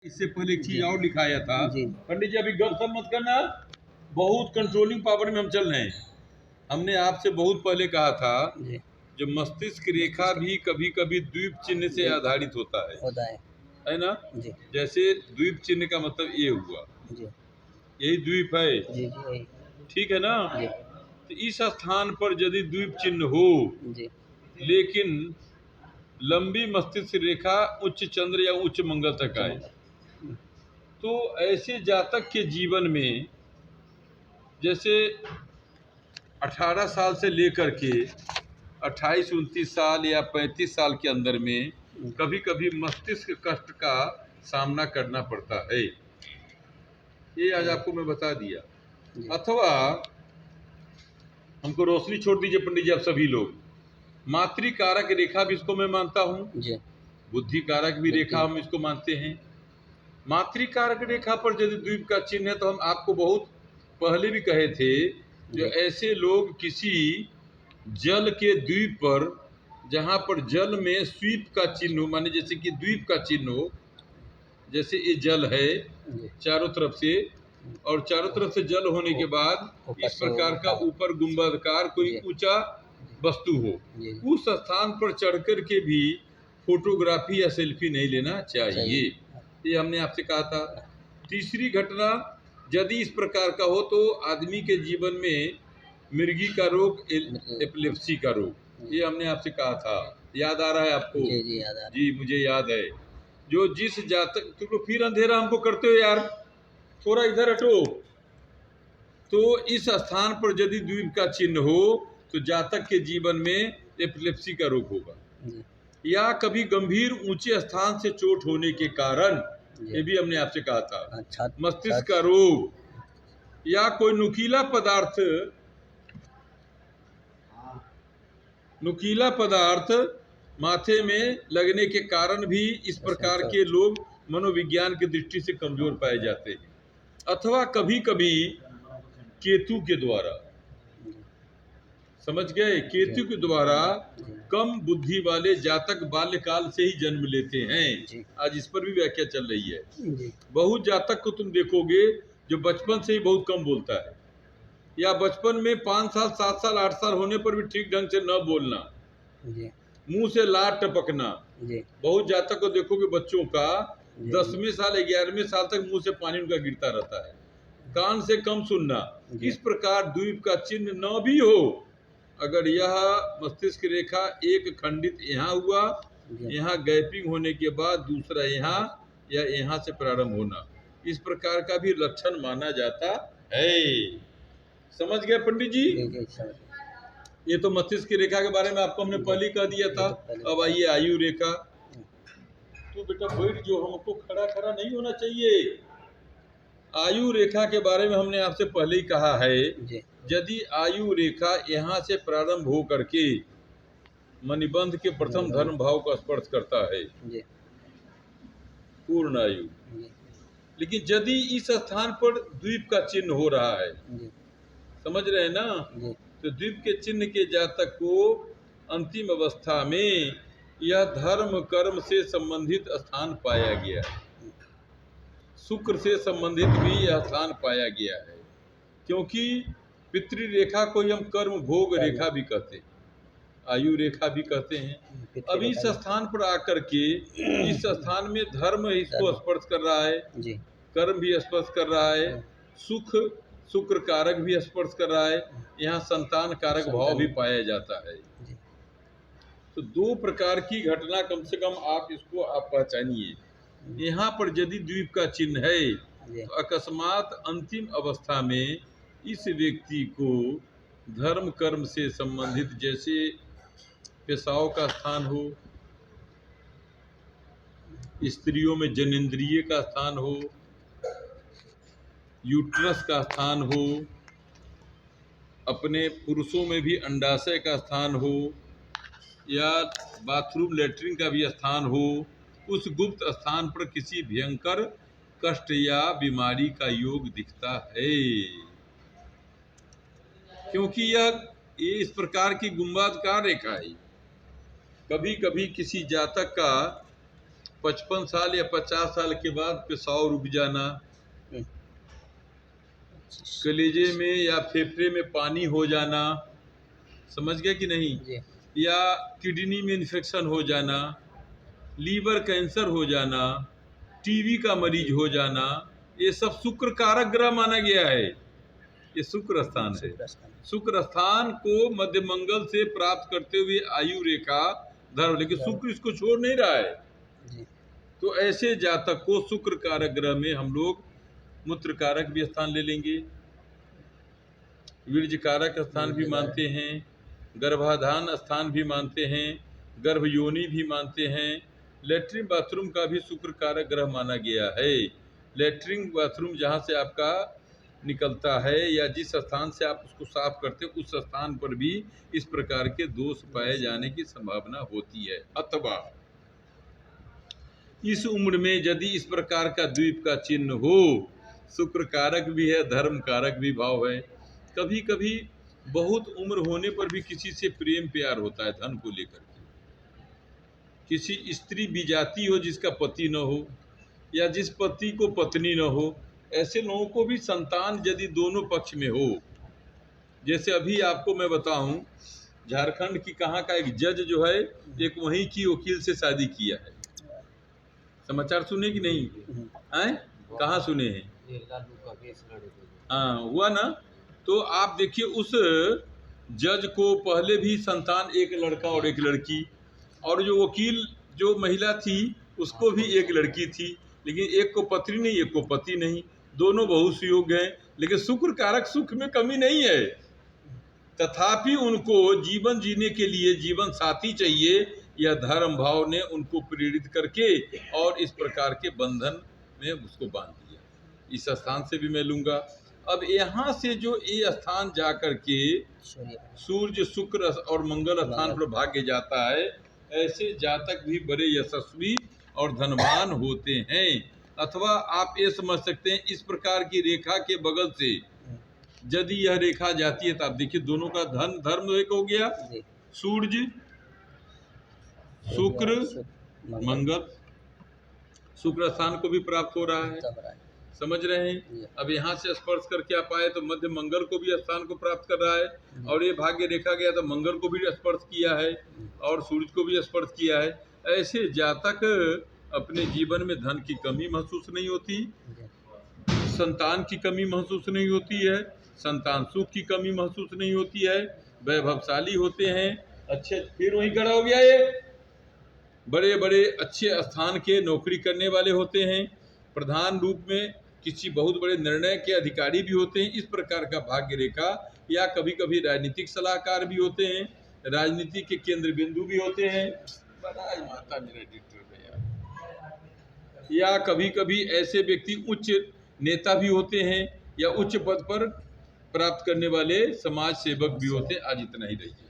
इससे पहले एक चीज और लिखाया था। जी पंडित जी अभी गपशप मत करना, बहुत कंट्रोलिंग पावर में हम चल रहे हैं। हमने आपसे बहुत पहले कहा था जी जो मस्तिष्क रेखा भी कभी कभी द्वीप चिन्ह से जी आधारित होता होता है ना। जी जैसे द्वीप चिन्ह का मतलब ये हुआ, जी यही द्वीप है, जी जी ठीक है ना। जी तो इस स्थान पर यदि द्वीप चिन्ह हो जी लेकिन लंबी मस्तिष्क रेखा उच्च चंद्र या उच्च मंगल तक उच्च आए, मंगल तो ऐसे जातक के जीवन में जैसे 18 साल से लेकर के 28-29 साल या 35 साल के अंदर में कभी कभी मस्तिष्क कष्ट का सामना करना पड़ता है। ये आज आपको मैं बता दिया। जी अथवा हमको रोशनी छोड़ दीजिए पंडित जी, आप सभी लोग, मातृकारक रेखा भी इसको मैं मानता हूँ, जी बुद्धि कारक भी रेखा हम इसको मानते हैं। मातृकारक रेखा पर यदि द्वीप का चिन्ह है तो हम आपको बहुत पहले भी कहे थे जो जी ऐसे लोग किसी जल के द्वीप पर, जहाँ पर जल में स्वीप का चिन्ह हो, माने जैसे कि द्वीप का चिन्ह हो, जैसे ये जल है जी चारों तरफ से, और चारों तरफ से जल होने के बाद ऊपर इस से प्रकार का ऊपर गुंबदकार कोई जी ऊंचा वस्तु हो, जी उस स्थान पर चढ़ कर के भी फोटोग्राफी या सेल्फी नहीं लेना चाहिए। ये हमने आपसे कहा था। तीसरी घटना, यदि इस प्रकार का हो तो आदमी के जीवन में मिर्गी का रोग, एपिलेप्सी का रोग, ये हमने आपसे कहा था, याद आ रहा है आपको? जी जी याद आ रहा जी मुझे याद है। जो जिस जातक, तो फिर अंधेरा हमको करते हो यार, थोड़ा इधर हटो। तो इस स्थान पर यदि द्वीप का चिन्ह हो तो जातक के जीवन में एपिलेप्सी का रोग होगा, जी या कभी गंभीर ऊंचे स्थान से चोट होने के कारण, जी ये भी हमने आपसे कहा था, अच्छा मस्तिष्क का रोग, या कोई नुकीला पदार्थ माथे में लगने के कारण भी इस प्रकार के लोग मनोविज्ञान की दृष्टि से कमजोर पाए जाते हैं। अथवा कभी कभी केतु के द्वारा, समझ गए, केतु के द्वारा कम बुद्धि वाले जातक बाल्यकाल से ही जन्म लेते हैं। जी आज इस पर भी व्याख्या चल रही है। जी बहुत जातक को तुम देखोगे जो बचपन से ही बहुत कम बोलता है, या बचपन में 5 साल 7 साल 8 साल होने पर भी ठीक ढंग से न बोलना, जी मुंह से लार टपकना। जी बहुत जातक को देखोगे बच्चों का जी 10वें साल 11वें साल तक मुंह से पानी उनका गिरता रहता है, कान से कम सुनना। इस प्रकार द्वीप का चिन्ह न भी हो, अगर यह मस्तिष्क रेखा एक खंडित यहाँ हुआ, यहाँ गैपिंग होने के बाद दूसरा यहाँ या यहाँ से प्रारंभ होना, इस प्रकार का भी लक्षण माना जाता है। समझ गए पंडित जी? ये तो मस्तिष्क की रेखा के बारे में आपको हमने पहले ही कह दिया था। अब आइए आयु रेखा। तो बेटा बैठ, जो हमको खड़ा खड़ा नहीं होना चाहिए। आयु रेखा के बारे में हमने आपसे पहले ही कहा है, यदि आयु रेखा यहाँ से प्रारंभ हो करके मणिबंध के प्रथम धर्म भाव का स्पर्श करता है, पूर्ण आयु, लेकिन यदि इस स्थान पर द्वीप का चिन्ह हो रहा है, समझ रहे हैं ना, तो द्वीप के चिन्ह के जातक को अंतिम अवस्था में यह धर्म कर्म से संबंधित स्थान पाया गया है, शुक्र से संबंधित भी यह स्थान पाया गया है, क्योंकि पितृ रेखा को हम कर्म भोग रेखा भी कहते हैं, आयु रेखा भी कहते हैं। अब इस स्थान पर आकर के इस स्थान में धर्म इसको स्पर्श कर रहा है, कर्म भी स्पर्श कर रहा है, सुख शुक्र कारक भी स्पर्श कर रहा है, यहाँ संतान कारक भाव भी पाया जाता है। तो दो प्रकार की घटना कम से कम आप इसको आप पहचानिए। यहाँ पर यदि द्वीप का चिन्ह है तो अकस्मात अंतिम अवस्था में इस व्यक्ति को धर्म कर्म से संबंधित, जैसे पेशाब का स्थान हो, स्त्रियों में जनेंद्रिय का स्थान हो, यूट्रस का स्थान हो, अपने पुरुषों में भी अंडाशय का स्थान हो, या बाथरूम लेटरिन का भी स्थान हो, उस गुप्त स्थान पर किसी भयंकर कष्ट या बीमारी का योग दिखता है, क्योंकि ये इस प्रकार की गुंबदकार रेखा है। कभी कभी किसी जातक का 55 साल या 50 साल के बाद पेशाब रुक जाना, कलेजे में या फेफड़े में पानी हो जाना, समझ गए कि नहीं, जी या किडनी में इन्फेक्शन हो जाना, लीवर कैंसर हो जाना, टीबी का मरीज हो जाना, ये सब शुक्र कारक ग्रह माना गया है। ये शुक्र स्थान है। शुक्र स्थान को मध्य मंगल से प्राप्त करते हुए आयु रेखा धर्म, लेकिन शुक्र इसको छोड़ नहीं रहा है। जी तो ऐसे जातक को शुक्र कारक ग्रह में हम लोग मूत्र कारक भी स्थान ले लेंगे, वीर्य कारक स्थान भी मानते हैं, गर्भाधान स्थान भी मानते हैं, गर्भ योनि भी मानते हैं। लेटरिन बाथरूम का भी शुक्र कारक ग्रह माना गया है। लेटरिन बाथरूम जहाँ से आपका निकलता है या जिस स्थान से आप उसको साफ करते हो, उस स्थान पर भी इस प्रकार के दोष पाए जाने की संभावना होती है। अथवा इस उम्र में यदि इस प्रकार का द्वीप का चिन्ह हो, शुक्र कारक भी है, धर्म कारक भी भाव है। कभी कभी बहुत उम्र होने पर भी किसी से प्रेम प्यार होता है धन को लेकर के, किसी स्त्री विजाती हो जिसका पति न हो या जिस पति को पत्नी न हो, ऐसे लोगों को भी संतान यदि दोनों पक्ष में हो। जैसे अभी आपको मैं बताऊं, झारखंड की कहाँ का एक जज जो है, एक वहीं की वकील से शादी किया है। समाचार सुने कि नहीं? हैं? कहाँ सुने हैं? हाँ, हुआ ना। तो आप देखिए, उस जज को पहले भी संतान एक लड़का और एक लड़की, और जो वकील जो महिला थी उसको भी एक लड़की थी, लेकिन एक को पत्नी नहीं, एक को पति नहीं, दोनों बहुत सुयोग्य हैं। लेकिन शुक्र कारक सुख में कमी नहीं है, तथापि उनको जीवन जीने के लिए जीवन साथी चाहिए। यह धर्म भाव ने उनको प्रेरित करके और इस प्रकार के बंधन में उसको बांध दिया। इस स्थान से भी मैं लूंगा। अब यहाँ से जो ये स्थान जा करके सूर्य शुक्र और मंगल स्थान पर भाग्य जाता है, ऐसे जातक भी बड़े यशस्वी और धनवान होते हैं। अथवा आप ये समझ सकते हैं, इस प्रकार की रेखा के बगल से यदि यह रेखा जाती है तो आप देखिए दोनों का धन धर्म एक हो गया, सूर्य शुक्र मंगल, शुक्र स्थान को भी प्राप्त हो रहा है, समझ रहे हैं। अब यहाँ से स्पर्श करके आप आए तो मध्य मंगल को भी स्थान को प्राप्त कर रहा है, और ये भाग्य रेखा गया तो मंगल को भी स्पर्श किया है और सूर्य को भी स्पर्श किया है। ऐसे जातक अपने जीवन में धन की कमी महसूस नहीं होती, संतान की कमी महसूस नहीं होती है, संतान सुख की कमी महसूस नहीं होती है, वैभवशाली होते हैं। अच्छे, फिर वही खड़ा हो गया, ये बड़े बड़े अच्छे स्थान के नौकरी करने वाले होते हैं, प्रधान रूप में किसी बहुत बड़े निर्णय के अधिकारी भी होते हैं। इस प्रकार का भाग्य रेखा, या कभी कभी राजनीतिक सलाहकार भी होते हैं, राजनीति के केंद्र बिंदु भी होते हैं। माता मेरा एडिटर है यार। या कभी कभी ऐसे व्यक्ति उच्च नेता भी होते हैं या उच्च पद पर प्राप्त करने वाले समाज सेवक भी होते हैं। आज इतना ही रहिए।